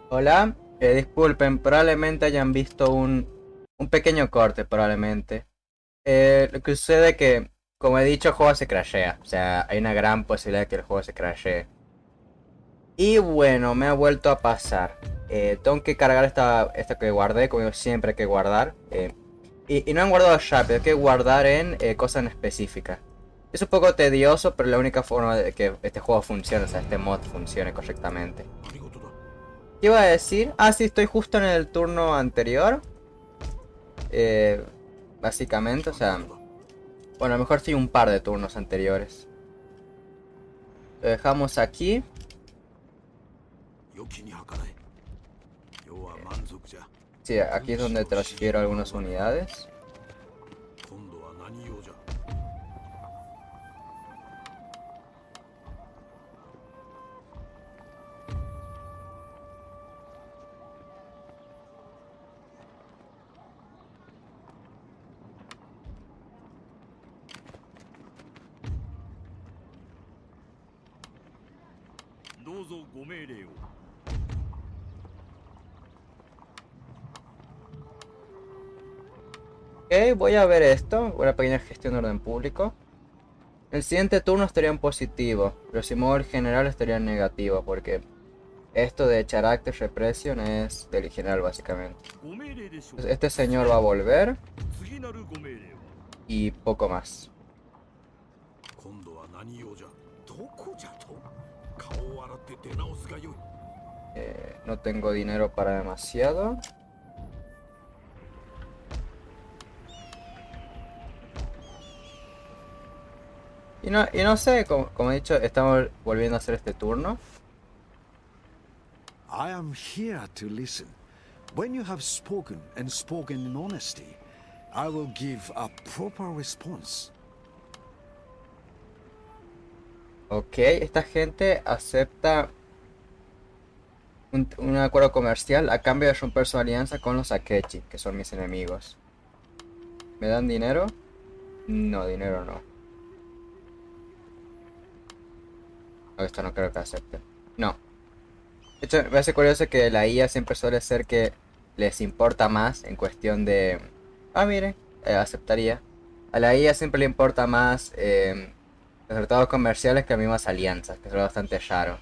Hola, disculpen, probablemente hayan visto un pequeño corte, probablemente. Lo que sucede es que, como he dicho, el juego se crashea. O sea, hay una gran posibilidad de que el juego se crashee. Y bueno, me ha vuelto a pasar. Tengo que cargar esta que guardé, como siempre hay que guardar. Y no han guardado Sharp, hay que guardar en cosas en específicas. Es un poco tedioso, pero la única forma de que este juego funcione, o sea, este mod funcione correctamente. ¿Qué iba a decir? Ah, sí, estoy justo en el turno anterior. Eh, Básicamente, o sea, bueno, a lo mejor sí un par de turnos anteriores. Lo dejamos aquí. Sí, aquí es donde transfiero algunas unidades. Ok, voy a ver esto. Una pequeña gestión de orden público. El siguiente turno estaría en positivo, pero si muevo el general estaría en negativo, porque esto de Character Repression es del general básicamente. Entonces, este señor va a volver y poco más. No tengo dinero para demasiado. Y no sé, como he dicho, estamos volviendo a hacer este turno. I am here to listen. When you have spoken and spoken in honesty, I will give a proper response. Ok, esta gente acepta un acuerdo comercial a cambio de romper su alianza con los Akechi, que son mis enemigos. ¿Me dan dinero? No, dinero no. Esto no creo que acepten. No. De hecho, me parece curioso que la IA siempre suele ser que les importa más en cuestión de... Ah, mire, aceptaría. A la IA siempre le importa más los tratados comerciales que a mismas alianzas, que es bastante raro.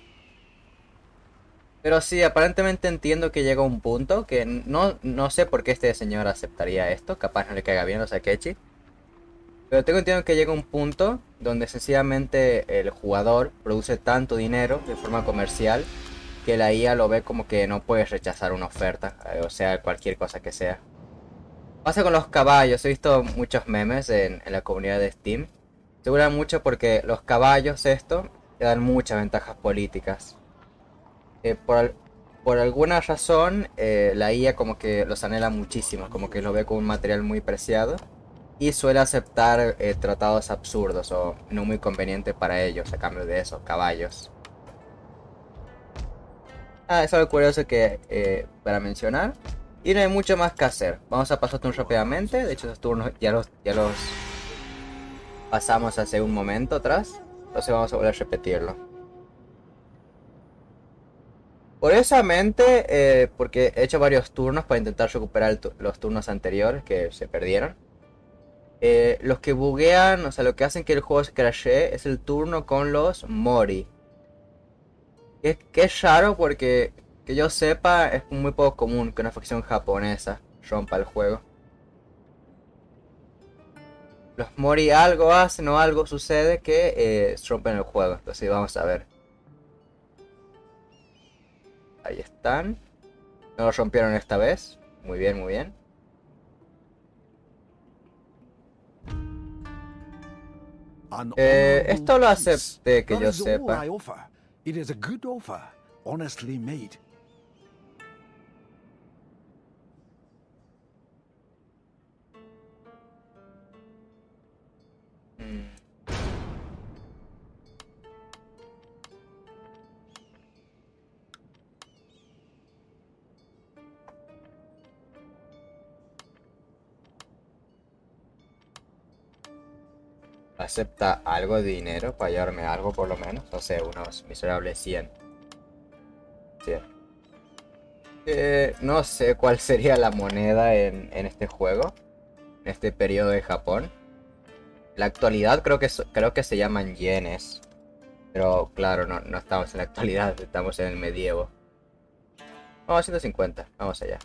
Pero sí, aparentemente entiendo que llega un punto que no sé por qué este señor aceptaría esto, capaz no le caiga bien a Sakechi. Pero tengo entendido que llega un punto donde sencillamente el jugador produce tanto dinero de forma comercial que la IA lo ve como que no puedes rechazar una oferta, o sea, cualquier cosa que sea. Pasa con los caballos, he visto muchos memes en la comunidad de Steam. Se burlan mucho porque los caballos esto te dan muchas ventajas políticas. Eh, por, al- por alguna razón la IA como que los anhela muchísimo, como que lo ve como un material muy preciado y suele aceptar tratados absurdos o no muy convenientes para ellos a cambio de esos caballos. Ah, es algo curioso que para mencionar. Y no hay mucho más que hacer. Vamos a pasar turnos rápidamente. De hecho, esos turnos ya los pasamos hace un momento atrás. Entonces vamos a volver a repetirlo. Curiosamente, porque he hecho varios turnos para intentar recuperar los turnos anteriores que se perdieron. Los que buguean, o sea, lo que hacen que el juego se crashee es el turno con los Mori. Que es raro porque, que yo sepa, es muy poco común que una facción japonesa rompa el juego. Los Mori algo hacen o algo sucede que rompen el juego. Entonces vamos a ver. Ahí están. No lo rompieron esta vez. Muy bien, muy bien. An honorable Esto lo peace. acepté que That yo is all sepa. I offer. It is a good offer, honestly made. Mm, Acepta algo de dinero para llevarme algo por lo menos. No sé, unos miserables 100. Sí. No sé cuál sería la moneda en este juego, en este periodo de Japón. La actualidad creo que se llaman yenes. Pero claro, no estamos en la actualidad, estamos en el medievo. Vamos a 150, vamos allá.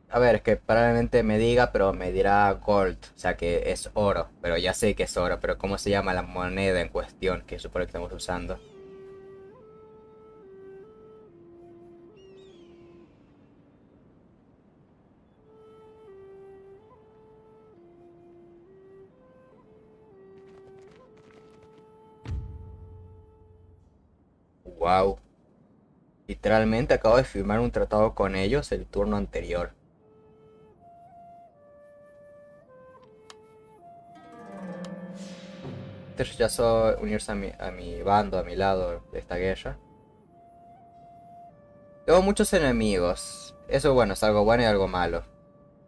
A ver, es que probablemente me diga, pero me dirá gold, o sea que es oro. Pero ya sé que es oro, pero ¿cómo se llama la moneda en cuestión que supone que estamos usando? Wow. Literalmente acabo de firmar un tratado con ellos el turno anterior. Este rechazó unirse a mi bando, a mi lado de esta guerra. Tengo muchos enemigos. Eso bueno, es algo bueno y algo malo.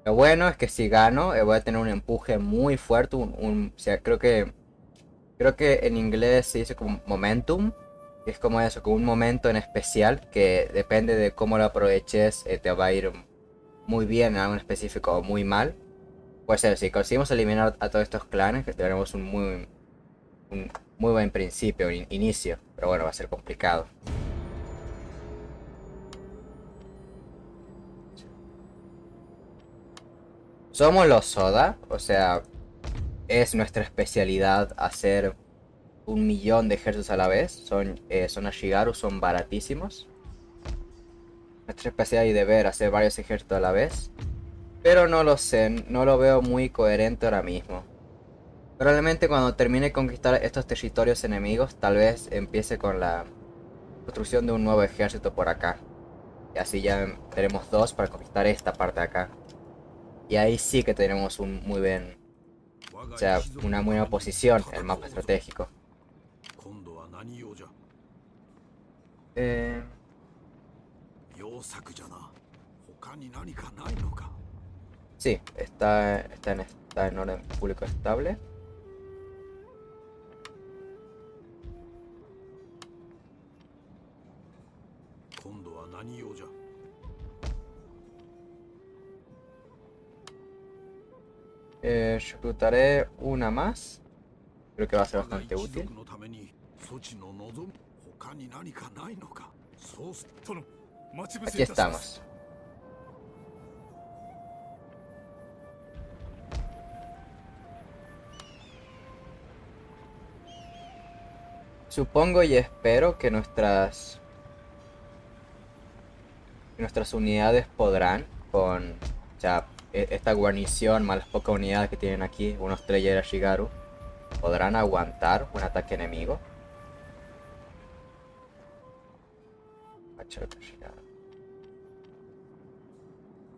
Lo bueno es que si gano, voy a tener un empuje muy fuerte. O sea, creo que en inglés se dice como momentum. Que es como eso, como un momento en especial que depende de cómo lo aproveches, te va a ir muy bien en algo en específico o muy mal. Puede ser, si conseguimos eliminar a todos estos clanes, que tendremos un muy buen principio, un inicio. Pero bueno, va a ser complicado. Somos los Soda, o sea, es nuestra especialidad hacer 1 millón de ejércitos a la vez. Son Ashigaru, son baratísimos. Nuestra especialidad y deber hacer varios ejércitos a la vez. Pero no lo sé, no lo veo muy coherente ahora mismo. Probablemente cuando termine de conquistar estos territorios enemigos, tal vez empiece con la construcción de un nuevo ejército por acá. Y así ya tenemos dos para conquistar esta parte de acá. Y ahí sí que tenemos un muy buen, o sea, una buena posición en el mapa estratégico. Eh, sí, está en orden público estable. Reclutaré una más. Creo que va a ser bastante útil. Aquí estamos. Supongo y espero que nuestras unidades podrán, con o sea, esta guarnición más las pocas unidades que tienen aquí, unos 3 Shigaru, podrán aguantar un ataque enemigo.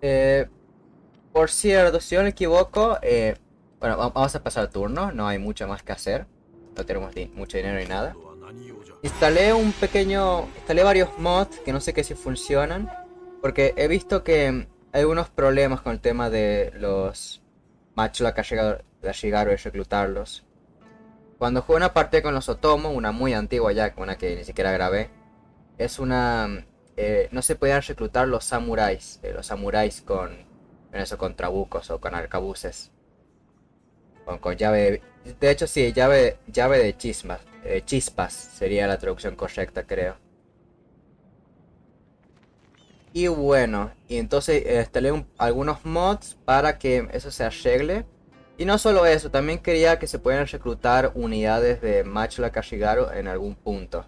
Eh, por cierto, si no me equivoco, bueno, vamos a pasar el turno, no hay mucho más que hacer, no tenemos mucho dinero ni nada. Instalé varios mods que no sé qué si funcionan, porque he visto que hay unos problemas con el tema de los Matchlock de Shigaru y reclutarlos. Cuando jugué una partida con los Otomo, una muy antigua ya, una que ni siquiera grabé, es una... no se podían reclutar los samuráis con eso, con trabucos o con arcabuces. Con llave... De hecho sí, llave de chispas. Chispas sería la traducción correcta, creo. Y bueno, y entonces instalé algunos mods para que eso se arregle. Y no solo eso, también quería que se pudieran reclutar unidades de Matchlock Kashigaru en algún punto.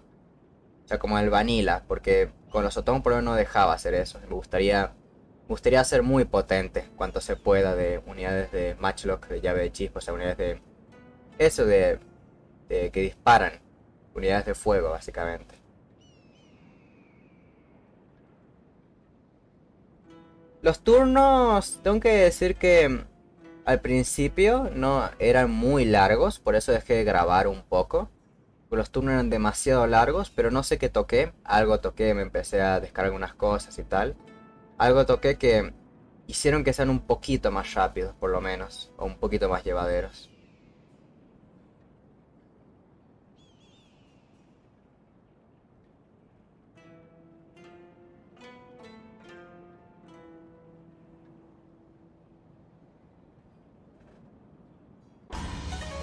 O sea, como el Vanilla, porque con los Otomo por lo menos no dejaba hacer eso. Me gustaría ser muy potente cuanto se pueda de unidades de Matchlock, de llave de chispas, o sea, unidades de... Eso de que disparan. Unidades de fuego, básicamente. Los turnos, tengo que decir que al principio no eran muy largos, por eso dejé de grabar un poco. Los turnos eran demasiado largos, pero no sé qué toqué. Algo toqué, me empecé a descargar algunas cosas y tal. Algo toqué que hicieron que sean un poquito más rápidos, por lo menos, o un poquito más llevaderos.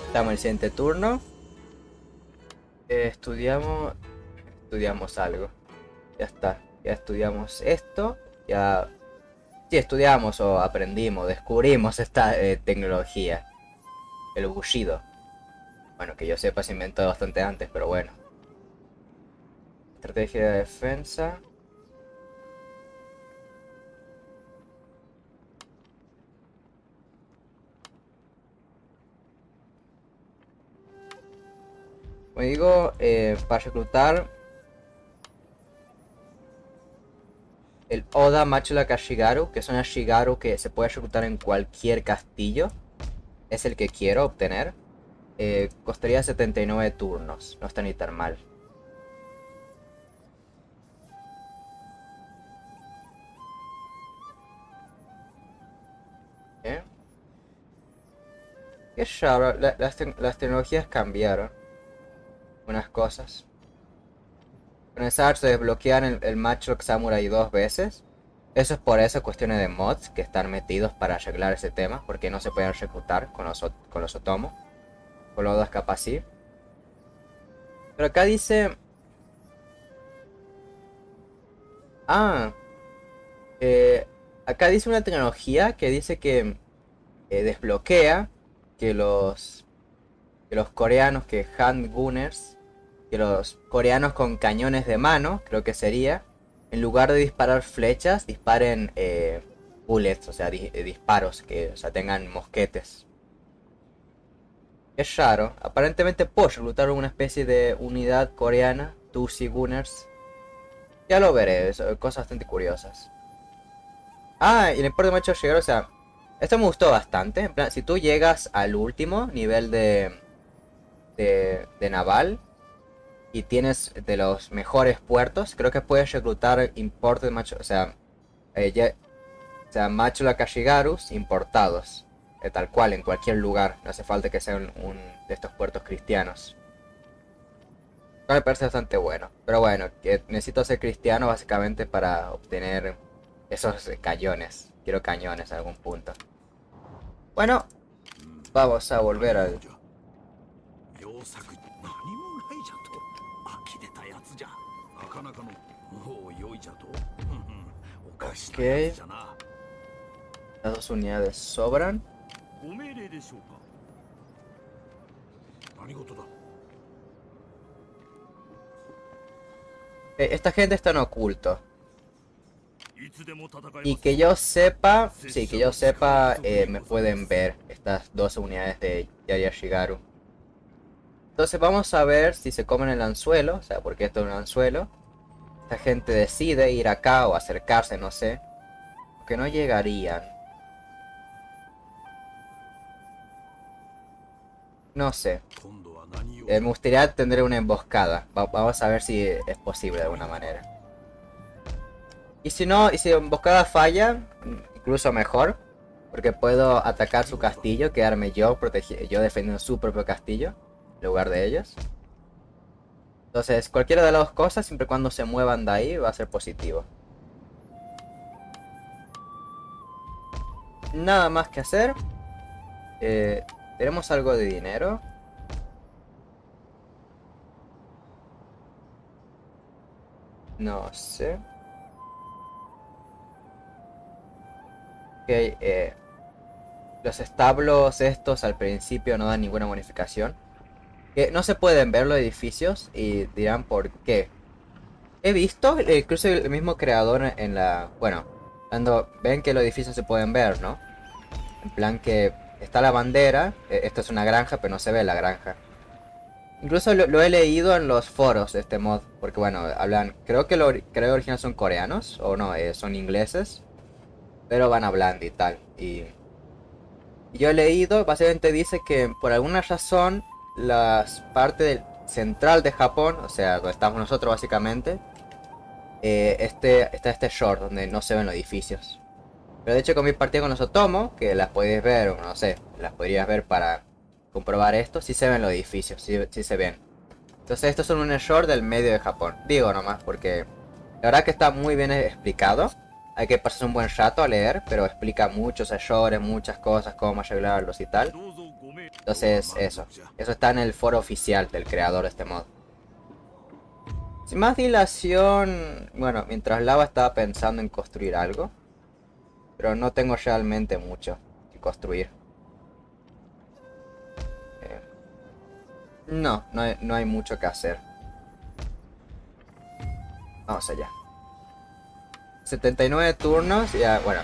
Estamos en el siguiente turno. Estudiamos algo. Ya está. Ya estudiamos esto. Ya... Sí, estudiamos o aprendimos, descubrimos esta tecnología. El Bushido. Bueno, que yo sepa se inventó bastante antes, pero bueno. Estrategia de defensa. Como digo, para reclutar el Oda Machula Kashigaru, que es una Shigaru que se puede reclutar en cualquier castillo, es el que quiero obtener. Costaría 79 turnos, no está ni tan mal. ¿Eh? Qué raro, las tecnologías cambiaron unas cosas. Comenzar se desbloquean el Matchlock Samurai 2 veces. Eso es por eso cuestiones de mods que están metidos para arreglar ese tema, porque no se pueden reclutar con los Otomo. Con los dos capas sí. Pero acá dice... Ah, acá dice una tecnología que dice que desbloquea que los coreanos, que handgunners, que los coreanos con cañones de mano, creo que sería, en lugar de disparar flechas, disparen bullets, o sea, disparos, que o sea, tengan mosquetes. Es raro, aparentemente puedo reclutar una especie de unidad coreana, Tusi Gunners. Ya lo veré, son cosas bastante curiosas. Ah, y el importe macho llegar, o sea, esto me gustó bastante. En plan, si tú llegas al último nivel de naval y tienes de los mejores puertos, creo que puedes reclutar importes macho, o sea, Machula Kashigarus importados, tal cual, en cualquier lugar. No hace falta que sea un de estos puertos cristianos. Me parece bastante bueno. Pero bueno, que necesito ser cristiano básicamente para obtener esos cañones. Quiero cañones en algún punto. Bueno, vamos a volver al... Ok. Las 2 unidades sobran. Esta gente está en oculto. Y que yo sepa, sí, que yo sepa, me pueden ver estas 2 unidades de Yayashigaru. Entonces vamos a ver si se comen el anzuelo, o sea, porque esto es un anzuelo. Esta gente decide ir acá o acercarse, no sé. Que no llegarían. No sé. Me gustaría tener una emboscada. Vamos a ver si es posible de alguna manera. Y si no, y si la emboscada falla, incluso mejor. Porque puedo atacar su castillo, quedarme yo defendiendo su propio castillo en lugar de ellos. Entonces, cualquiera de las dos cosas, siempre y cuando se muevan de ahí, va a ser positivo. Nada más que hacer. Tenemos algo de dinero. No sé. Ok, los establos estos al principio no dan ninguna bonificación. Que no se pueden ver los edificios y dirán por qué. He visto, incluso el mismo creador en la... Bueno, cuando ven que los edificios se pueden ver, ¿no? En plan que está la bandera, esto es una granja, pero no se ve la granja. Incluso lo he leído en los foros de este mod, porque bueno, hablan... Creo que los originales son coreanos, o no, son ingleses. Pero van hablando y tal. Y yo he leído, básicamente dice que por alguna razón las partes del central de Japón, o sea, donde estamos nosotros básicamente, está este short donde no se ven los edificios. Pero de hecho con mi partida con los Otomo, que las podéis ver, o no sé, las podrías ver para comprobar esto, sí se ven los edificios, sí se ven. Entonces estos son un short del medio de Japón. Digo nomás porque la verdad que está muy bien explicado. Hay que pasarse un buen rato a leer, pero explica muchos errores, muchas cosas, cómo arreglarlos y tal. Entonces, eso está en el foro oficial del creador de este mod. Sin más dilación, bueno, mientras Lava estaba pensando en construir algo, pero no tengo realmente mucho que construir. No hay mucho que hacer. Vamos allá. 79 turnos, ya, bueno,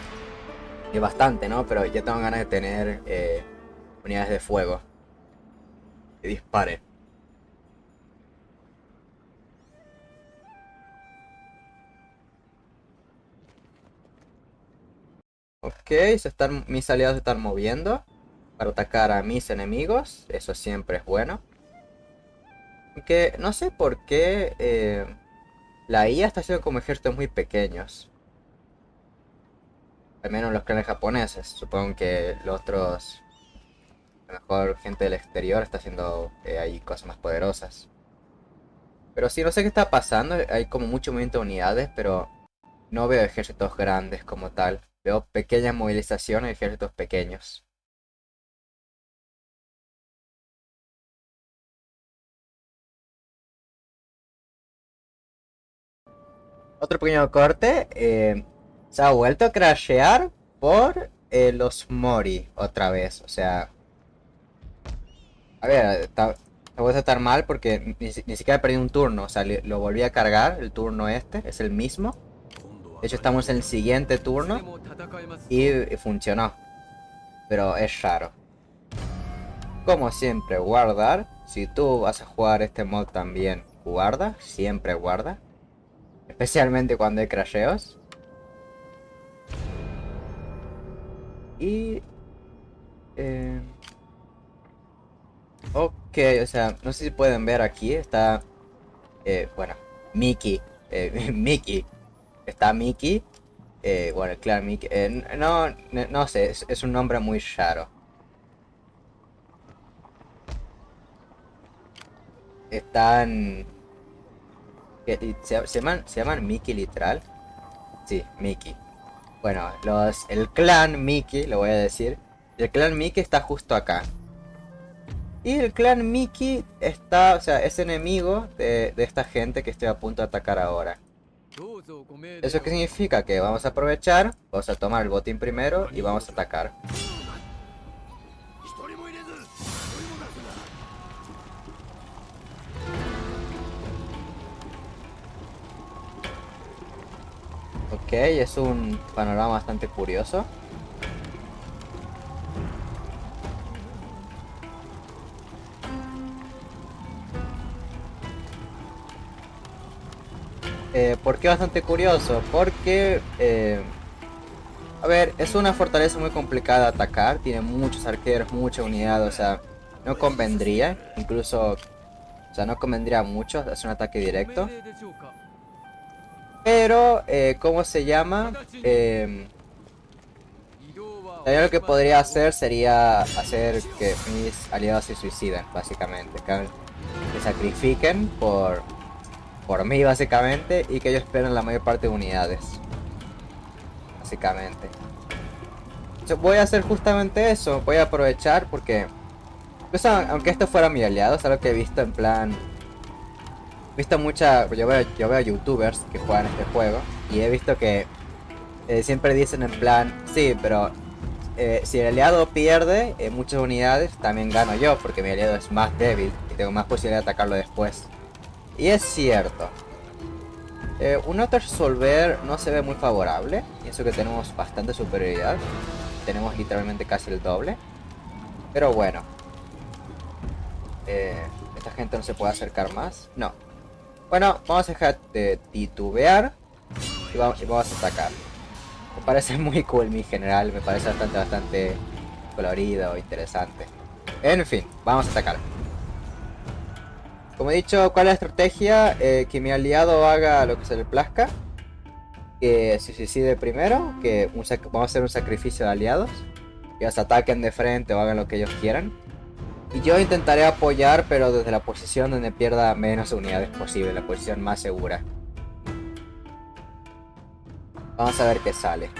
es bastante, ¿no? Pero ya tengo ganas de tener unidades de fuego que disparen. Ok, mis aliados se están moviendo para atacar a mis enemigos. Eso siempre es bueno. Aunque no sé por qué la IA está haciendo como ejércitos muy pequeños. Al menos los clanes japoneses. Supongo que los otros, a lo mejor gente del exterior está haciendo ahí cosas más poderosas. Pero sí, no sé qué está pasando. Hay como mucho movimiento de unidades, pero no veo ejércitos grandes como tal. Veo pequeñas movilizaciones de ejércitos pequeños. Otro pequeño corte. Se ha vuelto a crashear por los Mori otra vez. O sea, a ver, se vuelve a estar mal porque ni siquiera perdí un turno. O sea, lo volví a cargar. El turno este es el mismo. De hecho, estamos en el siguiente turno y funcionó. Pero es raro. Como siempre, guardar. Si tú vas a jugar este mod también, guarda. Siempre guarda. Especialmente cuando hay crasheos. Y... ok, o sea, no sé si pueden ver aquí. Está... bueno, Mickey. Mickey. Está Mickey. Bueno, el clan Mickey. No sé, es un nombre muy raro. Están... ¿Se llaman Mickey literal? Sí, Mickey. Bueno, el clan Mickey, lo voy a decir. El clan Mickey está justo acá. Y el clan Mickey está, o sea, es enemigo de esta gente que estoy a punto de atacar ahora. ¿Eso qué significa? Que vamos a aprovechar, vamos a tomar el botín primero y vamos a atacar. Ok, es un panorama bastante curioso. ¿Por qué bastante curioso? Porque, a ver, es una fortaleza muy complicada de atacar. Tiene muchos arqueros, mucha unidad, o sea, no convendría. Incluso, o sea, no convendría mucho hacer un ataque directo. Pero, ¿cómo se llama? Lo que podría hacer sería hacer que mis aliados se suiciden, básicamente. Que sacrifiquen por mí, básicamente, y que ellos pierdan la mayor parte de unidades. Básicamente. Entonces, voy a hacer justamente eso. Voy a aprovechar porque... Pues, aunque esto fuera mi aliado, es algo que he visto en plan... He visto yo veo youtubers que juegan este juego. Y he visto que siempre dicen en plan... Sí, pero si el aliado pierde muchas unidades, también gano yo, porque mi aliado es más débil y tengo más posibilidad de atacarlo después. Y es cierto. Un auto resolver no se ve muy favorable, y eso que tenemos bastante superioridad. Tenemos literalmente casi el doble. Pero bueno. Esta gente no se puede acercar más. No. Bueno, vamos a dejar de titubear y vamos a atacar. Me parece muy cool mi general, me parece bastante colorido, interesante. En fin, vamos a atacar. Como he dicho, ¿cuál es la estrategia? Que mi aliado haga lo que se le plazca. Que se suicide primero, que vamos a hacer un sacrificio de aliados. Que ellos ataquen de frente o hagan lo que ellos quieran. Y yo intentaré apoyar, pero desde la posición donde pierda menos unidades posible, la posición más segura. Vamos a ver qué sale.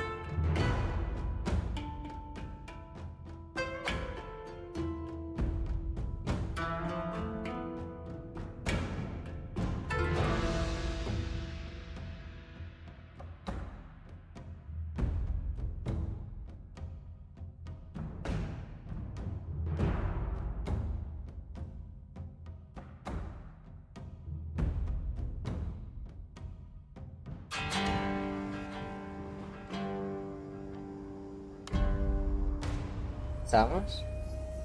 avanzamos.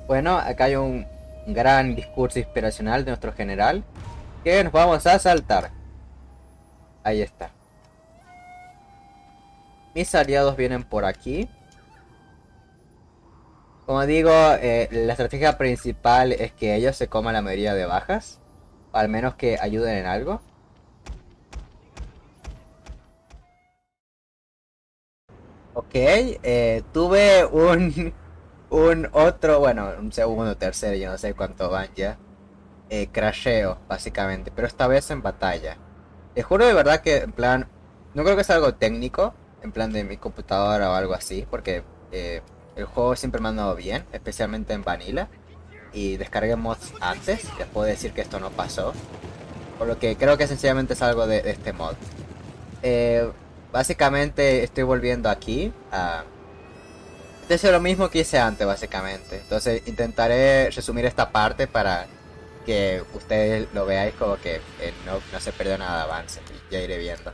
Bueno, acá hay un gran discurso inspiracional de nuestro general que nos vamos a saltar. Ahí está. Mis aliados vienen por aquí. Como digo, la estrategia principal es que ellos se coman la mayoría de bajas. O al menos que ayuden en algo. Ok, tuve un otro, bueno, un segundo, tercero, yo no sé cuánto van ya. Crasheo, básicamente, pero esta vez en batalla. Te juro de verdad que, en plan, no creo que sea algo técnico, en plan de mi computadora o algo así, porque el juego siempre me ha andado bien, especialmente en Vanilla. Y descargué mods antes, les puedo decir que esto no pasó. Por lo que creo que sencillamente es algo de este mod. Eh, Básicamente estoy volviendo aquí a... Esto es lo mismo que hice antes, básicamente. Entonces intentaré resumir esta parte para que ustedes lo veáis como que no se perdió nada de avance. Y ya iré viendo.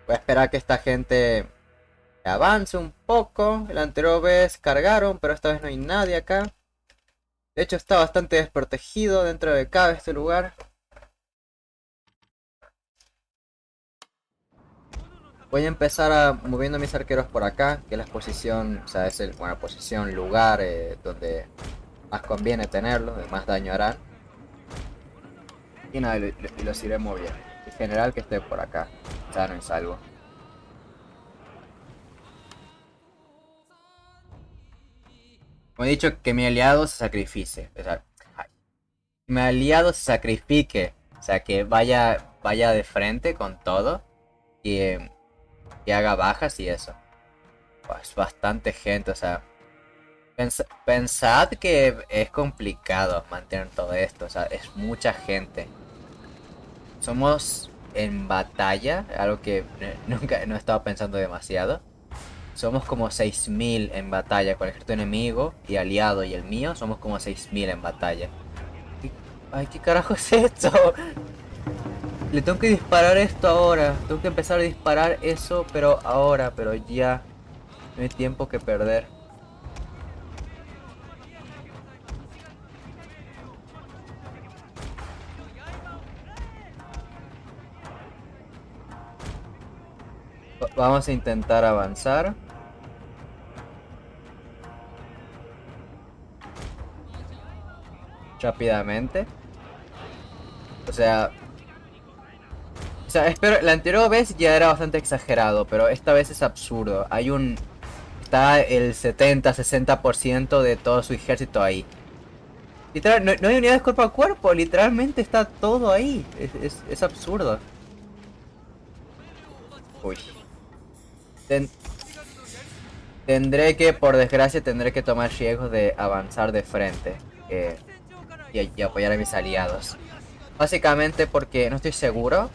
Voy a esperar que esta gente avance un poco. La anterior vez cargaron, pero esta vez no hay nadie acá. De hecho está bastante desprotegido dentro de cabe este lugar. Voy a empezar moviendo mis arqueros por acá, que es la posición, o sea, es el, buena posición, lugar donde más conviene tenerlo, donde más daño harán. Y nada, y los iré moviendo. En general que esté por acá, sano y salvo. Como he dicho, que mi aliado se sacrifique. O sea, mi aliado se sacrifique. O sea, que vaya de frente con todo. Y que haga bajas y eso. Pues bastante gente, o sea. Pensad que es complicado mantener todo esto, o sea, es mucha gente. Somos en batalla, algo que nunca no he estado pensando demasiado. Somos como 6000 en batalla con el ejército enemigo y aliado y el mío, somos como 6000 en batalla. Ay, ¿qué carajo es esto? Le tengo que disparar esto ahora. Tengo que empezar a disparar eso, pero ahora, pero ya. No hay tiempo que perder. Vamos a intentar avanzar. Rápidamente. O sea, espero, la anterior vez ya era bastante exagerado, pero esta vez es absurdo. Está el 70-60% de todo su ejército ahí. Literal, no hay unidades cuerpo a cuerpo, literalmente está todo ahí. Es absurdo. Uy. Ten- por desgracia, tendré que tomar riesgos de avanzar de frente. Y apoyar a mis aliados. Básicamente porque no estoy seguro.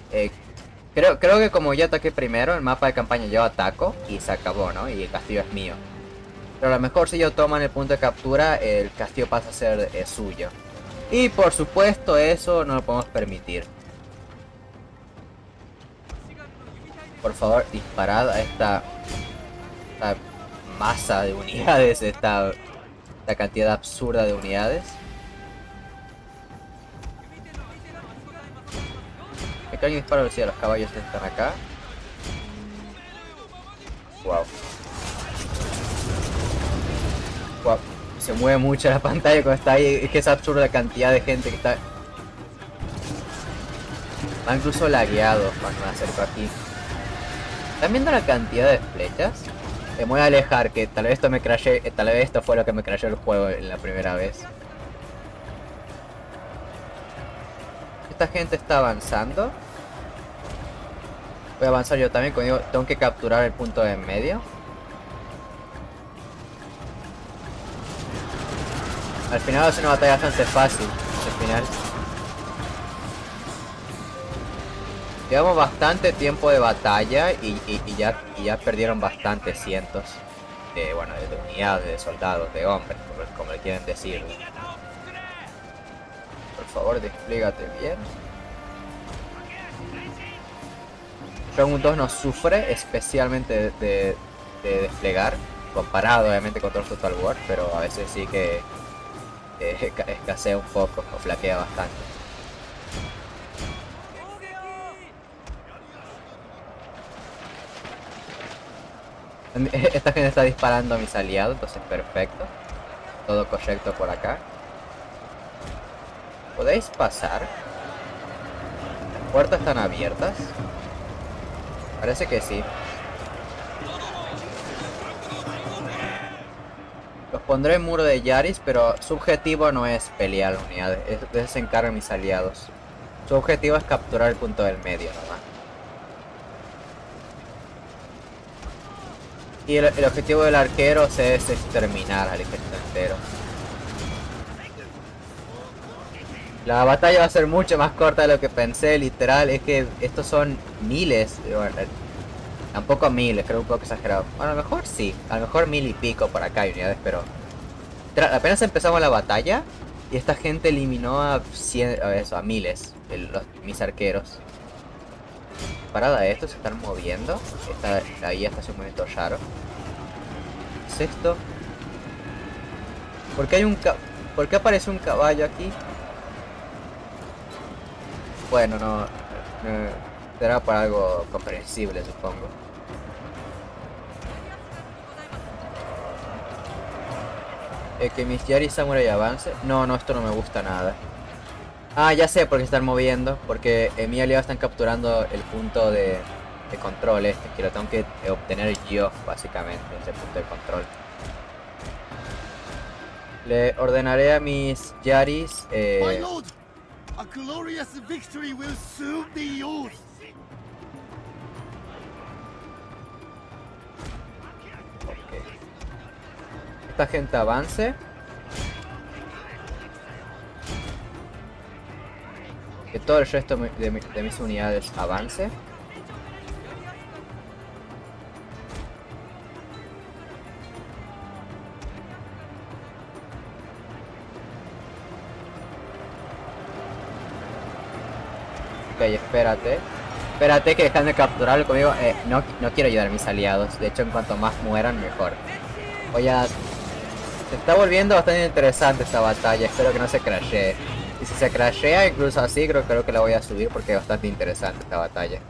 Creo que como yo ataqué primero, el mapa de campaña yo ataco y se acabó, ¿no? Y el castillo es mío. Pero a lo mejor si yo toman el punto de captura, el castillo pasa a ser suyo. Y por supuesto eso no lo podemos permitir. Por favor, disparad a esta masa de unidades, esta cantidad absurda de unidades. Que alguien dispara a ver si los caballos están acá. Wow. Wow. Se mueve mucho la pantalla cuando está ahí. Es que es absurda la cantidad de gente que está. Va incluso lagueado cuando me acerco aquí. ¿Están viendo la cantidad de flechas? Me voy a alejar, que tal vez esto me crashé. Tal vez esto fue lo que me crashó el juego en la primera vez. Esta gente está avanzando. Voy a avanzar yo también, como digo, tengo que capturar el punto de en medio. Al final va a ser una batalla bastante fácil. Al final. Llevamos bastante tiempo de batalla y ya perdieron bastantes cientos de, bueno, de unidades, de soldados, de hombres, como le quieren decir. Por favor, desplígate bien. Shogun 2 nos sufre especialmente de desplegar. comparado obviamente con otros Total War, pero a veces sí que escasea un poco o flaquea bastante. Esta gente está disparando a mis aliados, entonces perfecto. Todo correcto por acá. ¿Podéis pasar? ¿Las puertas están abiertas? Parece que sí. Los pondré en muro de Yaris, pero su objetivo no es pelear unidades, de eso se encargan mis aliados. Su objetivo es capturar el punto del medio nomás. Y el objetivo del arquero es exterminar al ejército entero. La batalla va a ser mucho más corta de lo que pensé, literal, es que estos son miles, bueno, tampoco miles, creo un poco exagerado. Bueno, a lo mejor sí, a lo mejor 1000 y pico por acá hay unidades, pero apenas empezamos la batalla y esta gente eliminó a miles mis arqueros. Parada esto, se están moviendo. Ahí está un movimiento raro. ¿Qué es esto? ¿Por qué hay ¿Por qué aparece un caballo aquí? Bueno, no será para algo comprensible, supongo. Que mis Yari Samurai avance. No, esto no me gusta nada. Ah, ya sé por qué se están moviendo. Porque mi aliado están capturando el punto de control que lo tengo que obtener yo, básicamente, ese punto de control. Le ordenaré a mis Yaris. My lord, a glorious victory will soon be yours. Okay. Esta gente avance. Que todo el resto de mis unidades avance. Ok, espérate. Espérate que dejan de capturarlo conmigo. No quiero ayudar a mis aliados. De hecho, en cuanto más mueran, mejor. Se está volviendo bastante interesante esta batalla. Espero que no se crashee. Y si se crashea, incluso así, creo que la voy a subir porque es bastante interesante esta batalla.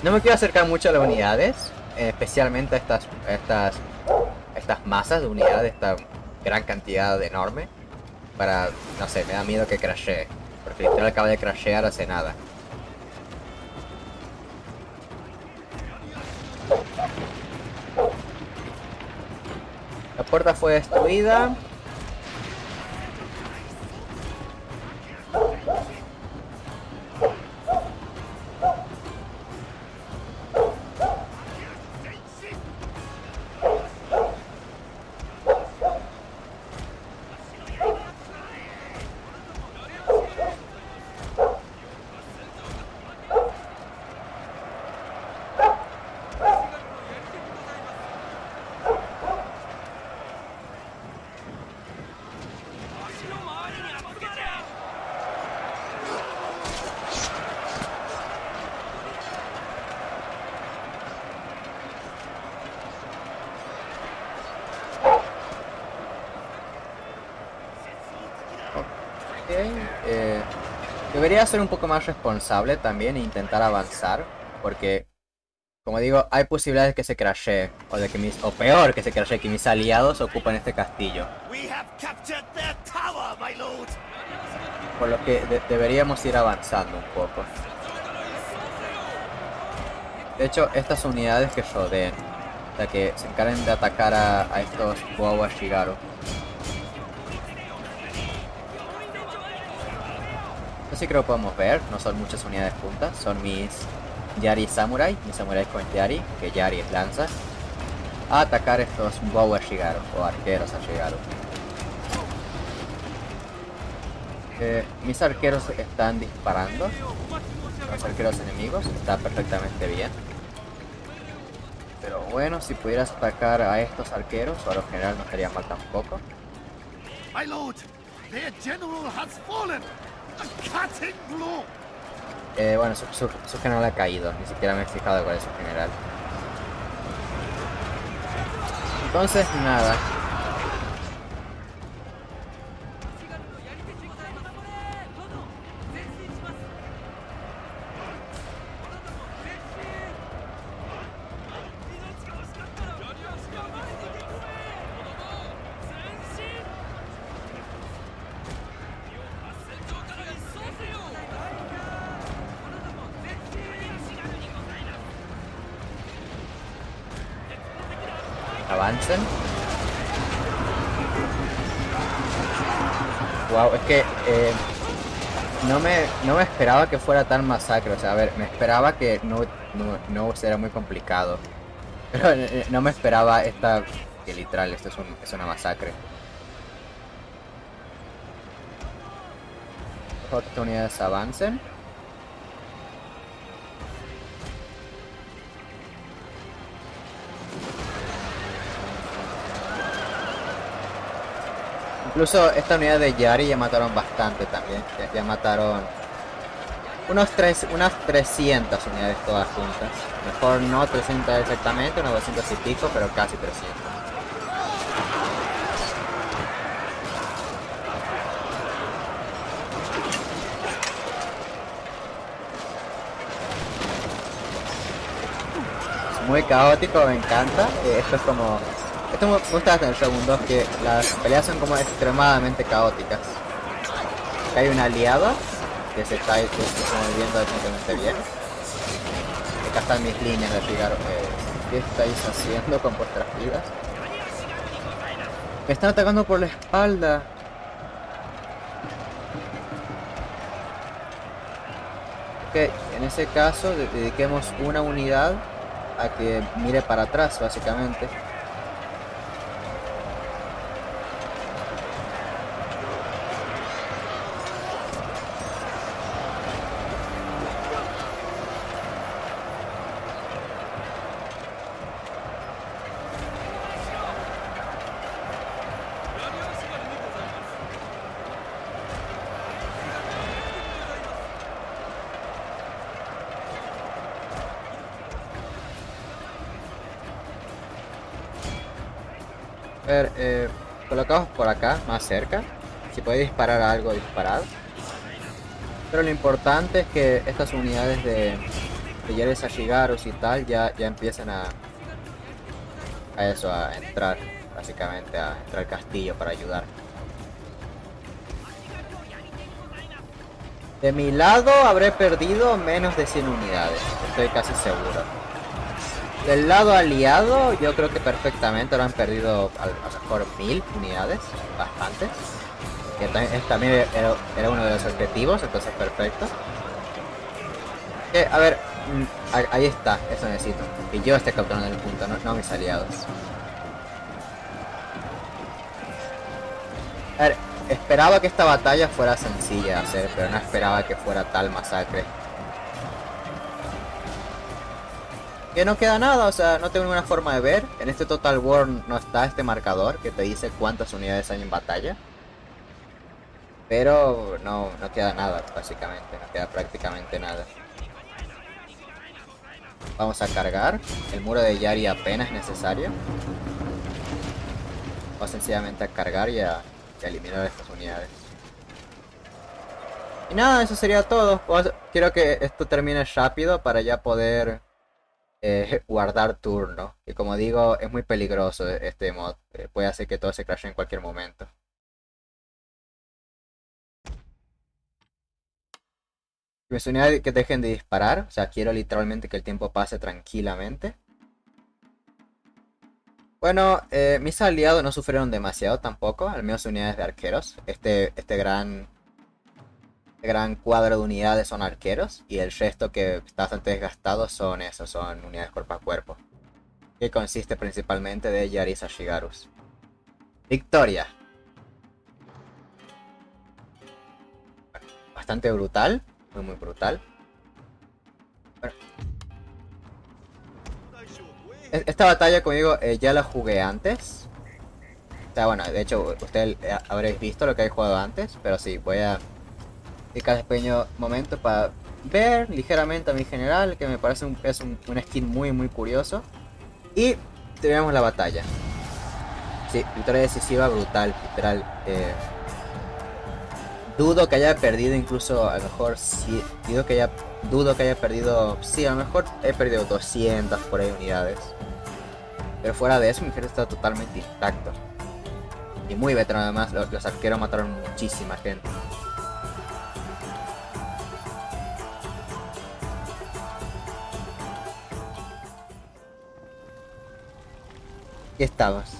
No me quiero acercar mucho a las unidades. Especialmente a estas masas de unidades. Esta gran cantidad enorme. No sé, me da miedo que crashee. Porque literal acaba de crashear hace nada. La puerta fue destruida. Debería ser un poco más responsable también e intentar avanzar, porque, como digo, hay posibilidades de que se crashee, o peor, que se crashee, que mis aliados ocupan este castillo. Por lo que deberíamos ir avanzando un poco. De hecho, estas unidades que rodeen, o sea, que se encarguen de atacar a estos Bowa Shigaru. Así creo que podemos ver, no son muchas unidades juntas, son mis Yari Samurai, mis samuráis con Yari, que Yari es lanza, a atacar estos Bowa Shigaru, o arqueros a Shigaru. Mis arqueros están disparando, los arqueros enemigos, está perfectamente bien. Pero bueno, si pudieras atacar a estos arqueros, o a lo general no estaría mal tampoco. My lord, their general has fallen. A cutting blow. Bueno, su general ha caído, ni siquiera me he fijado cuál es su general. Entonces, nada. Avancen. Wow, es que no me esperaba que fuera tan masacre. O sea, a ver, me esperaba que no será muy complicado. Pero no me esperaba que literal, esto es una masacre. Por favor, que estas unidades avancen. Incluso esta unidad de Yari ya mataron bastante también. Ya mataron unas 300 unidades todas juntas. Mejor no 300 exactamente, unos 200 y pico, pero casi 300. Es muy caótico, me encanta. Esto es como... Esto me gusta en el segundo, que las peleas son como extremadamente caóticas. Acá hay una aliada que se está moviendo definitivamente bien. Acá están mis líneas de Figaro. ¿Qué estáis haciendo con vuestras vidas? Me están atacando por la espalda. Ok, en ese caso dediquemos una unidad a que mire para atrás, básicamente. A ver, colocaos por acá, más cerca. Si podéis disparar algo, disparad. Pero lo importante es que estas unidades de Yaris Ashigarus y tal ya empiezan a entrar, básicamente, a entrar al castillo para ayudar. De mi lado habré perdido menos de 100 unidades, estoy casi seguro. Del lado aliado, yo creo que perfectamente lo han perdido a lo mejor 1000 unidades, bastantes. Que también era uno de los objetivos, entonces perfecto. A ver, ahí está, eso necesito. Que yo esté capturando el punto, no mis aliados. A ver, esperaba que esta batalla fuera sencilla de hacer, pero no esperaba que fuera tal masacre. Que no queda nada, o sea, no tengo ninguna forma de ver. En este Total War no está este marcador que te dice cuántas unidades hay en batalla. Pero no queda nada, básicamente, no queda prácticamente nada. Vamos a cargar. El muro de Yari apenas necesario. Vamos sencillamente a cargar y a eliminar estas unidades. Y nada, eso sería todo. Quiero que esto termine rápido para ya poder guardar turno. Y como digo, es muy peligroso este mod. Puede hacer que todo se crashe en cualquier momento. Mis unidades que dejen de disparar. O sea, quiero literalmente que el tiempo pase tranquilamente. Bueno, mis aliados no sufrieron demasiado tampoco. Al menos unidades de arqueros. Este gran cuadro de unidades son arqueros. Y el resto que está bastante desgastado son unidades cuerpo a cuerpo. Que consiste principalmente de Yaris Ashigarus. Victoria. Bastante brutal. Muy brutal. Bueno. Esta batalla, como digo, ya la jugué antes. O sea, bueno, de hecho, ustedes habréis visto lo que he jugado antes. Pero sí, voy a dedicar este pequeño momento para ver ligeramente a mi general, que me parece un skin muy curioso. Y terminamos la batalla. Sí, victoria decisiva brutal, literal. Dudo que haya perdido incluso, a lo mejor sí, dudo que haya perdido, sí, a lo mejor he perdido 200 por ahí unidades. Pero fuera de eso, mi ejército está totalmente intacto. Y muy veterano además, los arqueros mataron muchísima gente. Y estamos.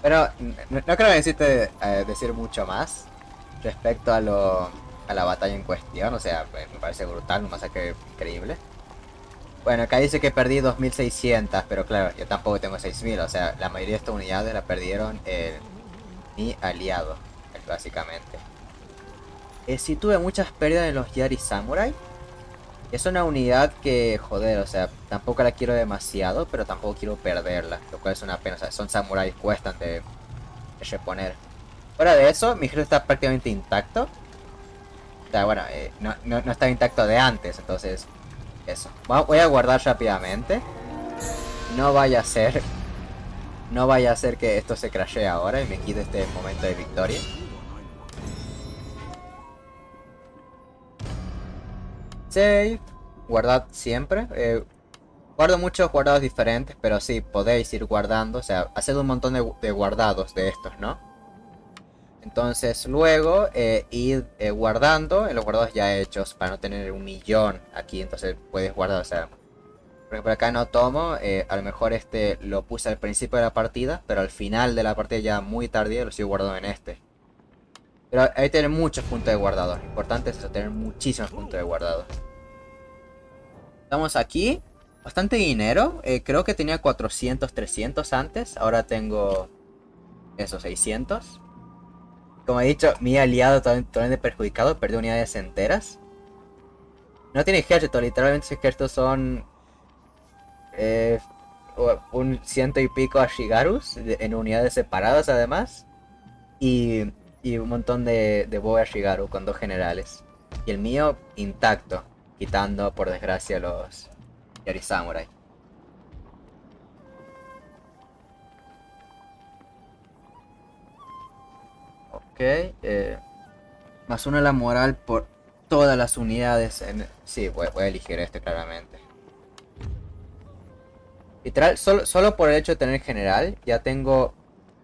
Pero no creo que necesite decir mucho más respecto a la batalla en cuestión. O sea, me parece brutal, un masacre increíble. Bueno, acá dice que perdí 2600, pero claro, yo tampoco tengo 6000. O sea, la mayoría de estas unidades la perdieron mi aliado, básicamente. Sí tuve muchas pérdidas en los Yari Samurai. Es una unidad que, joder, o sea, tampoco la quiero demasiado, pero tampoco quiero perderla, lo cual es una pena. O sea, son samuráis, cuestan de reponer. Fuera de eso, mi ejército está prácticamente intacto. O sea, bueno, no está intacto de antes, entonces, eso. Voy a guardar rápidamente. No vaya a ser, no vaya a ser que esto se crashee ahora y me quite este momento de victoria. Save, guardad siempre. Guardo muchos guardados diferentes, pero sí, podéis ir guardando. O sea, haced un montón de guardados de estos, ¿no? Entonces luego ir guardando en los guardados ya hechos para no tener 1.000.000 aquí. Entonces puedes guardar, o sea, por ejemplo acá no tomo, a lo mejor este lo puse al principio de la partida, pero al final de la partida ya muy tardío lo sigo guardando en este. Pero hay que tener muchos puntos de guardado. Lo importante es eso, tener muchísimos puntos de guardado. Estamos aquí. Bastante dinero. Creo que tenía 400, 300 antes. Ahora tengo esos 600. Como he dicho, mi aliado totalmente perjudicado. Perdió unidades enteras. No tiene ejército. Literalmente sus ejércitos son un ciento y pico Ashigarus en unidades separadas además. Y un montón de Boe Ashigaru con 2 generales. Y el mío intacto. Quitando por desgracia los Yari Samurai. Ok, más 1 a la moral por todas las unidades. Sí, voy a elegir este claramente. Literal, solo por el hecho de tener general, ya tengo...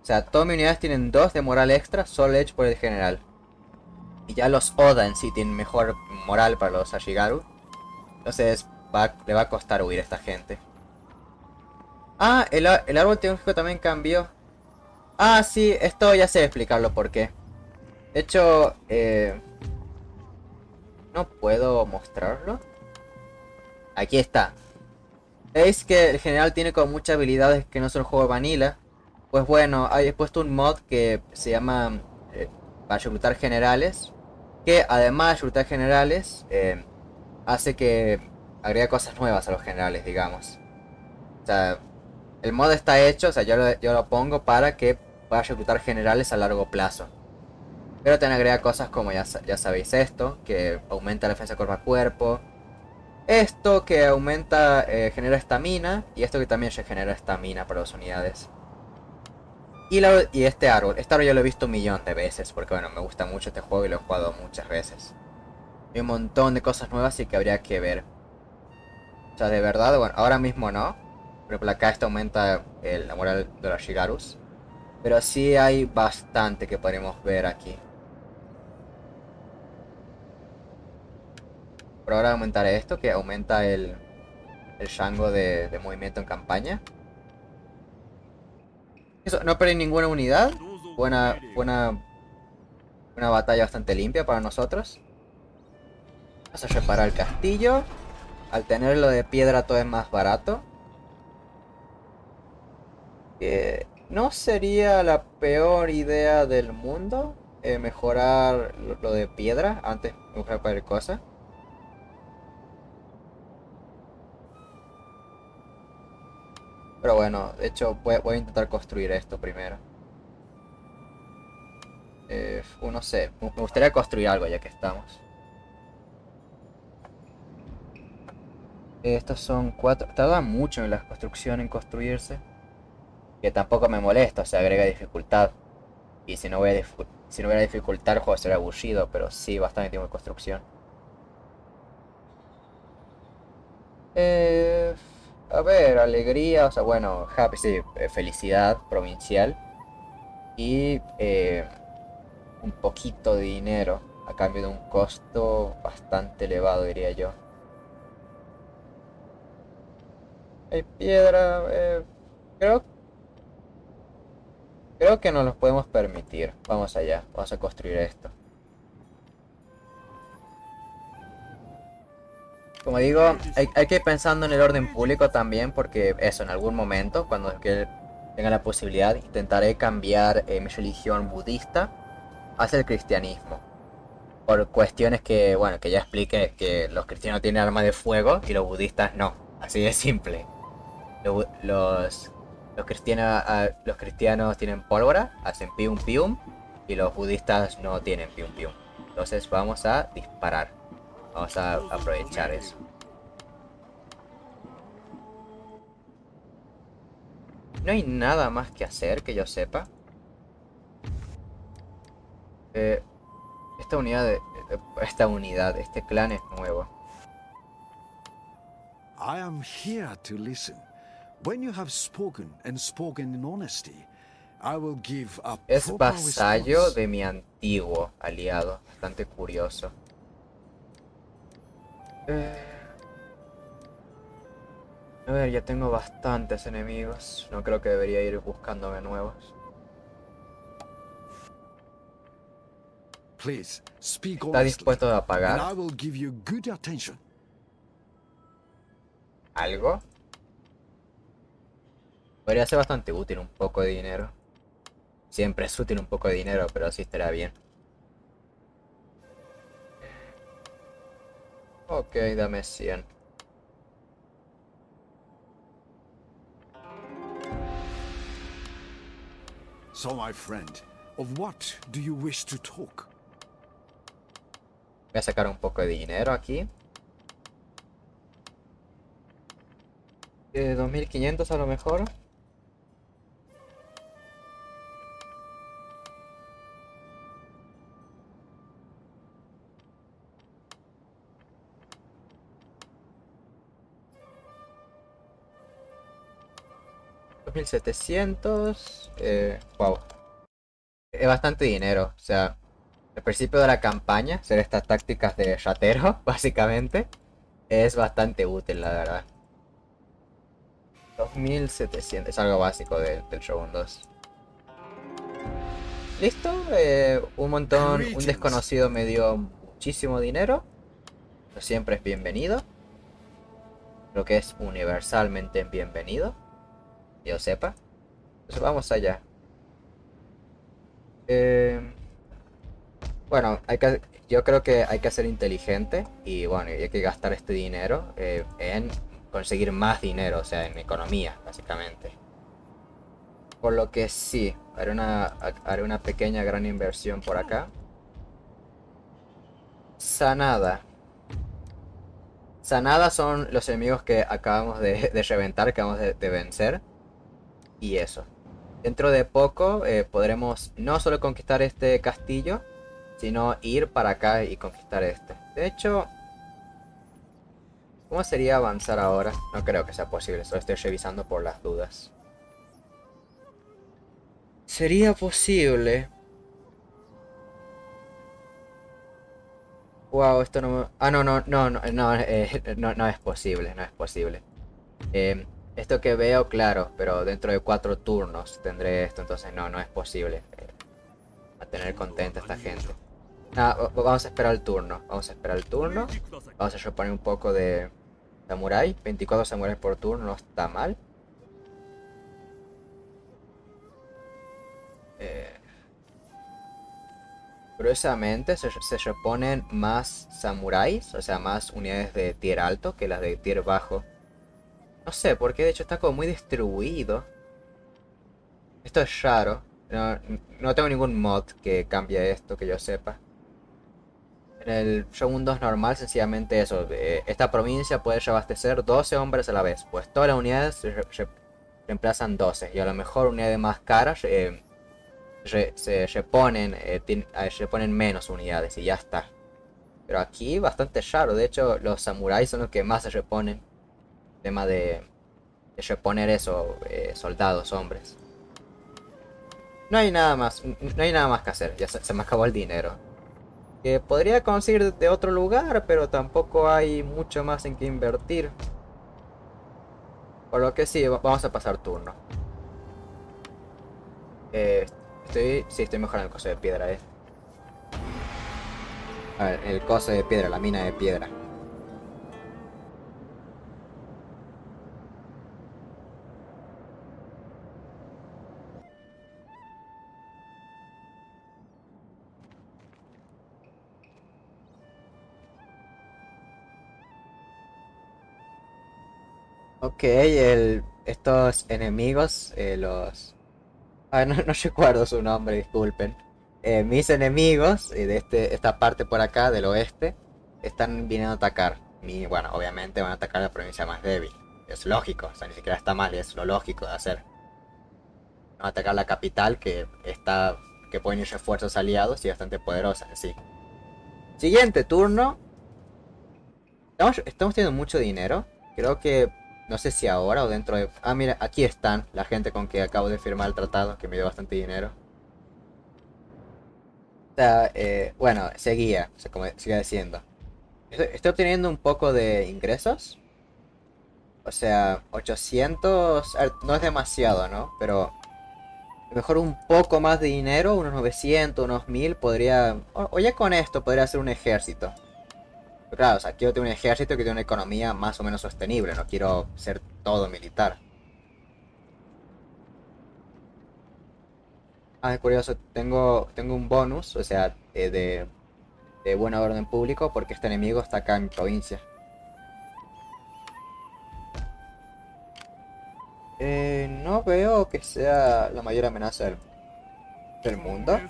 O sea, todas mis unidades tienen 2 de moral extra, solo hecho por el general. Y ya los Oda en sí tienen mejor moral para los Ashigaru. Entonces le va a costar huir a esta gente. Ah, el árbol tecnológico también cambió. Ah, sí, esto ya sé explicarlo por qué. De hecho, no puedo mostrarlo. Aquí está. Veis que el general tiene como muchas habilidades que no son juego vanilla. Pues bueno, he puesto un mod que se llama para reclutar generales. Que además de reclutar generales, hace que agrega cosas nuevas a los generales, digamos. O sea, el mod está hecho, o sea, yo lo pongo para que pueda reclutar generales a largo plazo. Pero también agrega cosas como ya sabéis esto, que aumenta la defensa cuerpo a cuerpo. Esto que aumenta, genera estamina. Y esto que también genera estamina para las unidades. Y este árbol ya lo he visto un millón de veces. Porque bueno, me gusta mucho este juego y lo he jugado muchas veces. Hay un montón de cosas nuevas y que habría que ver. O sea, de verdad, bueno, ahora mismo no. Por ejemplo, acá esto aumenta la moral de los Shigarus. Pero sí hay bastante que podemos ver aquí. Por ahora aumentaré esto, que aumenta el rango de movimiento en campaña. Eso, no perdí ninguna unidad. Buena una batalla bastante limpia para nosotros. Vamos a reparar el castillo. Al tenerlo de piedra todo es más barato. No sería la peor idea del mundo mejorar lo de piedra antes de mejorar cualquier cosa. Pero bueno, de hecho voy a intentar construir esto primero. No sé, me gustaría construir algo ya que estamos. Estos son 4. Tarda mucho en la construcción en construirse. Que tampoco me molesta, o sea, agrega dificultad. Y si no hubiera dificultad, el juego sería aburrido, pero sí, bastante tiempo de construcción. Eh, a ver, alegría, o sea, bueno, happy, sí, felicidad provincial. Y un poquito de dinero a cambio de un costo bastante elevado, diría yo. Hay piedra, creo, creo que nos los podemos permitir. Vamos allá, vamos a construir esto. Como digo, hay que ir pensando en el orden público también, porque eso, en algún momento, cuando tenga la posibilidad, intentaré cambiar mi religión budista hacia el cristianismo. Por cuestiones que, bueno, que ya expliqué, que los cristianos tienen armas de fuego y los budistas no. Así de simple. Lo- Los, los cristianos tienen pólvora, hacen pium pium, y los budistas no tienen pium pium. Entonces vamos a disparar. Vamos a aprovechar eso. No hay nada más que hacer que yo sepa. Eh, este clan es nuevo. I am here to listen. When you have spoken and spoken in honesty, I will give a Es proper vasallo response. de mi antiguo aliado. Bastante curioso. Eh, a ver, ya tengo bastantes enemigos. No creo que debería ir buscándome nuevos. Please speak ¿Está honestly, dispuesto a and pagar I will give you good attention. algo? Podría ser bastante útil un poco de dinero. Siempre es útil un poco de dinero, pero así estará bien. Ok, dame 100. So, my friend, of what do you wish to talk? Voy a sacar un poco de dinero aquí. 2500 a lo mejor. $2700. Wow. Es bastante dinero. O sea, al principio de la campaña, hacer estas tácticas de ratero, básicamente, es bastante útil, la verdad. 2700. Es algo básico del Shogun 2. Listo. Un montón. Un desconocido me dio muchísimo dinero. Pero siempre es bienvenido. Creo que es universalmente bienvenido. Que yo sepa. Entonces vamos allá. Bueno, yo creo que hay que ser inteligente y bueno, y hay que gastar este dinero en conseguir más dinero, o sea, en economía, básicamente. Por lo que sí, haré una pequeña gran inversión por acá. Sanada. Sanada son los enemigos que acabamos de reventar, que acabamos de vencer. Y eso. Dentro de poco podremos no solo conquistar este castillo, sino ir para acá y conquistar este. De hecho, ¿cómo sería avanzar ahora? No creo que sea posible, solo estoy revisando por las dudas. Sería posible. Wow, esto no me... Ah, no es posible, no es posible. Esto que veo, claro, pero dentro de 4 turnos tendré esto, entonces no es posible mantener contenta a esta gente. Nada, vamos a esperar el turno, vamos a esperar el turno. Vamos a reponer un poco de samurai. 24 samuráis por turno, no está mal. Curiosamente se reponen más samuráis, o sea, más unidades de tier alto que las de tier bajo. No sé, porque de hecho está como muy distribuido. Esto es raro. No tengo ningún mod que cambie esto, que yo sepa. En el Shogun 2 normal, sencillamente eso. Esta provincia puede reabastecer 12 hombres a la vez. Pues todas las unidades reemplazan 12. Y a lo mejor unidades más caras se reponen, reponen menos unidades y ya está. Pero aquí bastante raro. De hecho, los samuráis son los que más se reponen. Tema de reponer eso, soldados, hombres. No hay nada más, no hay nada más que hacer. Ya se me acabó el dinero. Que podría conseguir de otro lugar, pero tampoco hay mucho más en que invertir. Por lo que sí, vamos a pasar turno. Eh, sí, estoy mejorando el coso de piedra, A ver, el coso de piedra, la mina de piedra. Ok, estos enemigos, no, no recuerdo su nombre, disculpen. Mis enemigos de esta parte por acá, del oeste, están viniendo a atacar. Bueno, obviamente van a atacar la provincia más débil. Es lógico, o sea, ni siquiera está mal, es lo lógico de hacer. Van a atacar la capital que pueden ir refuerzos aliados y bastante poderosas, así. Siguiente turno. Estamos teniendo mucho dinero. Creo que, no sé si ahora o dentro de... Ah, mira, aquí están la gente con que acabo de firmar el tratado, que me dio bastante dinero. O sea, bueno, seguía, o sea, como sigue diciendo. Estoy obteniendo un poco de ingresos. O sea, 800... a ver, no es demasiado, ¿no? Pero a lo mejor un poco más de dinero, unos 900, unos 1000, podría... O ya con esto podría hacer un ejército. Pero claro, o sea, quiero tener un ejército que tenga una economía más o menos sostenible, no quiero ser todo militar. Ah, es curioso, tengo un bonus, o sea, de buena orden público, porque este enemigo está acá en mi provincia. No veo que sea la mayor amenaza del mundo.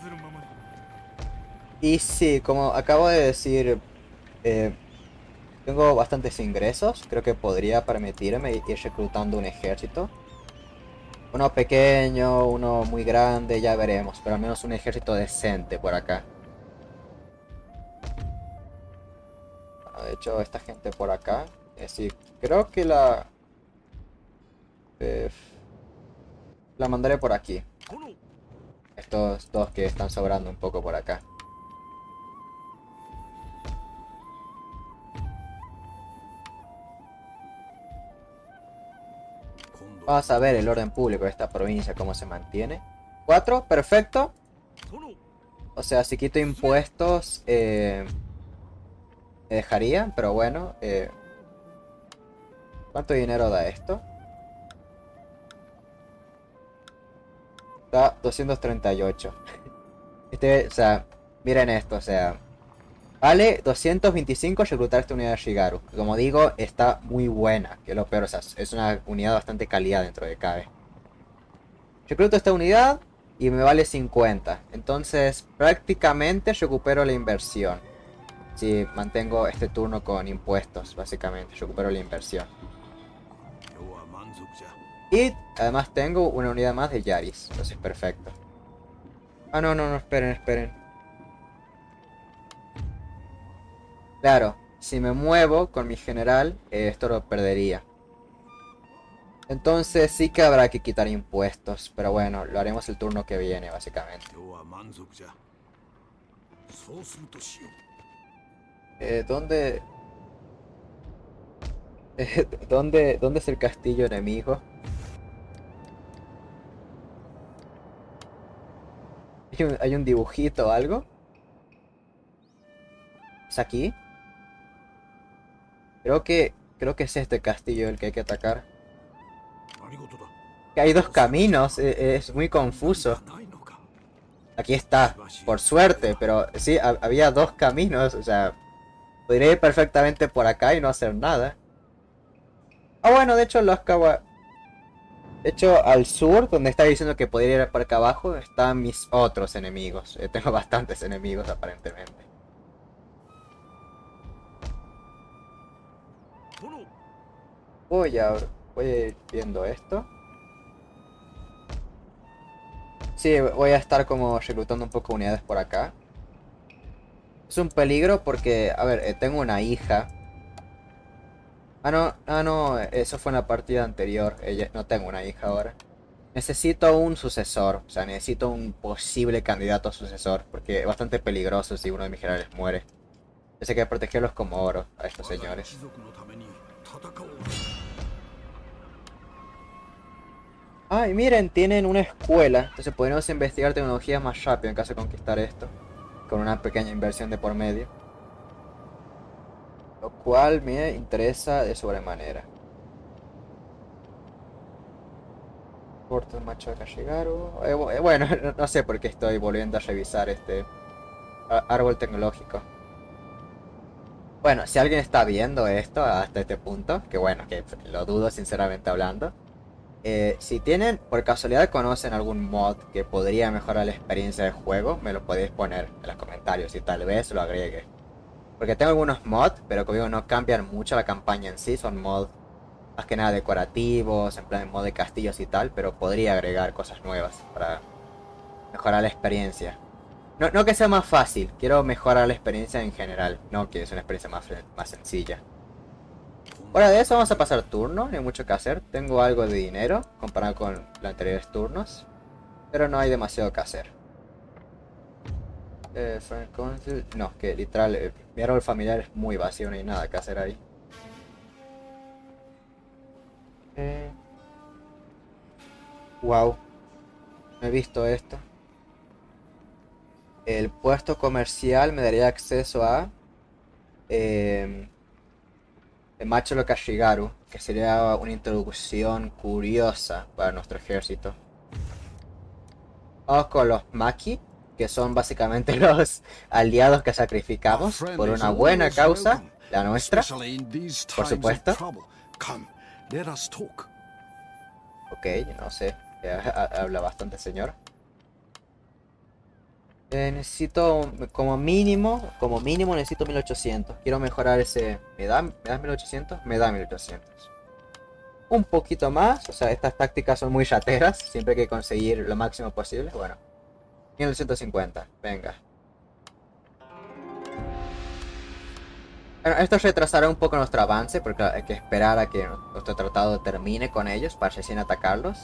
Y sí, como acabo de decir, eh, tengo bastantes ingresos. Creo que podría permitirme ir reclutando un ejército. Uno pequeño, uno muy grande, ya veremos. Pero al menos un ejército decente por acá. Bueno, de hecho, esta gente por acá. Sí, creo que eh, la mandaré por aquí. Estos dos que están sobrando un poco por acá. Vamos a ver el orden público de esta provincia, cómo se mantiene. 4, perfecto. O sea, si quito impuestos, me dejaría, pero bueno. ¿Cuánto dinero da esto? Da 238. O sea, miren esto, o sea. Vale 225 reclutar esta unidad de Shigaru. Como digo, está muy buena, que es lo peor, o sea, es una unidad bastante calidad dentro de cabe. Recluto esta unidad y me vale 50. Entonces, prácticamente recupero la inversión. Si mantengo este turno con impuestos, básicamente, recupero la inversión. Y además tengo una unidad más de Yaris, entonces perfecto. Ah, no, no, no, esperen, esperen. Claro, si me muevo con mi general, esto lo perdería. Entonces sí que habrá que quitar impuestos, pero bueno, lo haremos el turno que viene, básicamente. ¿Dónde... ¿Dónde es el castillo enemigo? ¿Hay un dibujito o algo? ¿Es aquí? Creo que es este castillo el que hay que atacar. Que hay dos caminos, es muy confuso. Aquí está, por suerte, pero sí, había dos caminos, o sea, podría ir perfectamente por acá y no hacer nada. Ah, bueno, de hecho, de hecho, al sur, donde está diciendo que podría ir por acá abajo, están mis otros enemigos. Tengo bastantes enemigos, aparentemente. Voy a ir viendo esto. Sí, voy a estar como reclutando un poco unidades por acá. Es un peligro porque, a ver, tengo una hija. No, eso fue en la partida anterior. No tengo una hija ahora. Necesito un sucesor, o sea, necesito un posible candidato a sucesor, porque es bastante peligroso si uno de mis generales muere. Así que hay que protegerlos como oro a estos señores. Ay, miren, tienen una escuela, entonces podríamos investigar tecnologías más rápido en caso de conquistar esto, con una pequeña inversión de por medio. Lo cual me interesa de sobremanera. Puerto Macho de Kashigaru. Bueno, no sé por qué estoy volviendo a revisar este árbol tecnológico. Bueno, si alguien está viendo esto hasta este punto, que bueno, que lo dudo sinceramente hablando. Si tienen, por casualidad conocen algún mod que podría mejorar la experiencia del juego, me lo podéis poner en los comentarios y tal vez lo agregue. Porque tengo algunos mods, pero como digo, no cambian mucho la campaña en sí, son mods más que nada decorativos, en plan mod de castillos y tal, pero podría agregar cosas nuevas para mejorar la experiencia. No que sea más fácil, quiero mejorar la experiencia en general, no que es una experiencia más sencilla. Fuera de eso vamos a pasar turno, no hay mucho que hacer. Tengo algo de dinero comparado con los anteriores turnos, pero no hay demasiado que hacer. No, que literal, mi árbol familiar es muy vacío, no hay nada que hacer ahí. Wow, no he visto esto. El puesto comercial me daría acceso a el Macho no Kashigaru, que sería una introducción curiosa para nuestro ejército. Vamos con los Maki, que son básicamente los aliados que sacrificamos por una buena causa, la nuestra, por supuesto. Ok, no sé, habla bastante señor. Necesito como mínimo necesito 1800. Quiero mejorar ese. ¿Me das 1800? Me da 1800. Un poquito más, o sea, estas tácticas son muy rateras, siempre hay que conseguir lo máximo posible. Bueno, 1950, venga. Bueno, esto retrasará un poco nuestro avance porque hay que esperar a que nuestro tratado termine con ellos para recién atacarlos.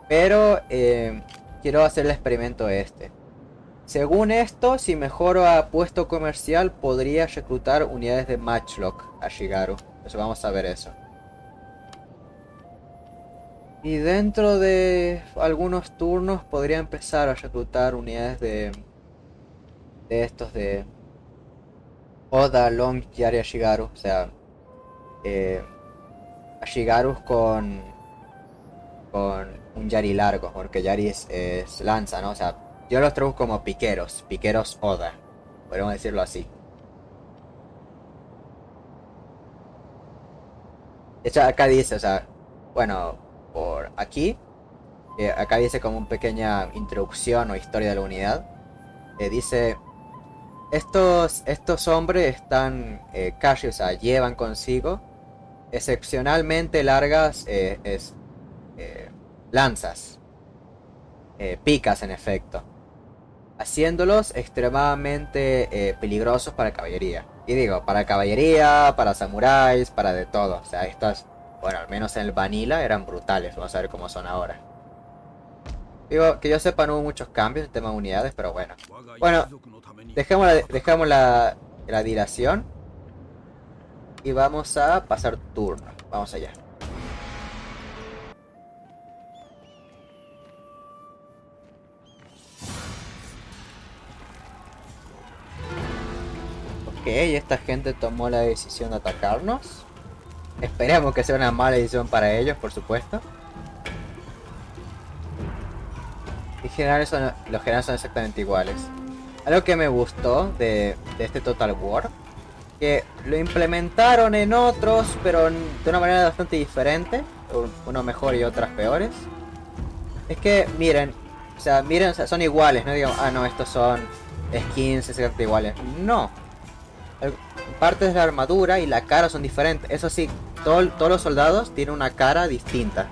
Pero quiero hacer el experimento este. Según esto, si mejoro a puesto comercial, podría reclutar unidades de Matchlock a Shigaru. Entonces vamos a ver eso. Y dentro de algunos turnos podría empezar a reclutar unidades de estos de Oda, Long, Yari, Ashigaru. O sea, Ashigarus con un Yari largo, porque Yari es lanza, ¿no? O sea, yo los traduzco como piqueros Oda, podríamos decirlo así. De hecho, acá dice, o sea, bueno, por aquí, acá dice como una pequeña introducción o historia de la unidad. Dice, estos hombres están carry, o sea, llevan consigo excepcionalmente largas lanzas, picas en efecto, haciéndolos extremadamente peligrosos para caballería. Y digo, para caballería, para samuráis, para de todo. O sea, estas, bueno, al menos en el Vanilla eran brutales. Vamos a ver cómo son ahora. Digo, que yo sepa no hubo muchos cambios en tema de unidades, pero bueno. Bueno, dejamos la dilación. Y vamos a pasar turno. Vamos allá. Ok, esta gente tomó la decisión de atacarnos. Esperemos que sea una mala decisión para ellos, por supuesto. Y los generales son exactamente iguales. Algo que me gustó de este Total War, que lo implementaron en otros, pero de una manera bastante diferente. Unos mejor y otras peores. Es que miren, o sea, son iguales, no digo, ah no, estos son skins exactamente iguales. No. Partes de la armadura y la cara son diferentes. Eso sí, todos los soldados tienen una cara distinta.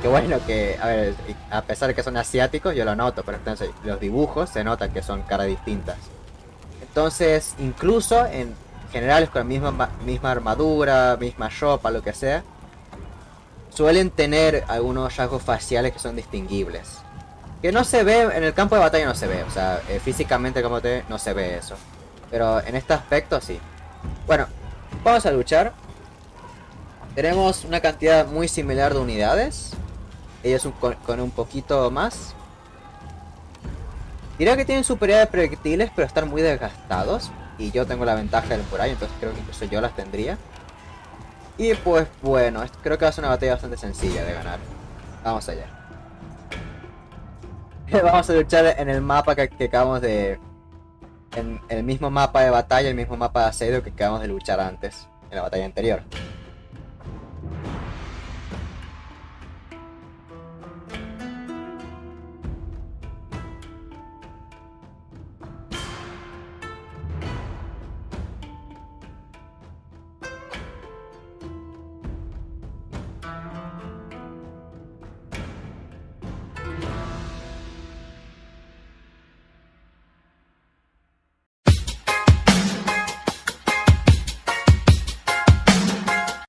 Que bueno que, a ver, a pesar de que son asiáticos, yo lo noto, pero entonces los dibujos se nota que son caras distintas. Entonces, incluso en generales con la misma armadura, misma ropa, lo que sea, suelen tener algunos rasgos faciales que son distinguibles. Que no se ve, en el campo de batalla no se ve, o sea, físicamente como te no se ve eso. Pero en este aspecto sí. Bueno, vamos a luchar. Tenemos una cantidad muy similar de unidades. Ellos con un poquito más. Diría que tienen superioridad de proyectiles, pero están muy desgastados. Y yo tengo la ventaja del muralla, entonces creo que incluso yo las tendría. Y pues bueno, creo que va a ser una batalla bastante sencilla de ganar. Vamos allá. Vamos a luchar en el mapa que acabamos de... En el mismo mapa de batalla, el mismo mapa de asedio que acabamos de luchar antes, en la batalla anterior.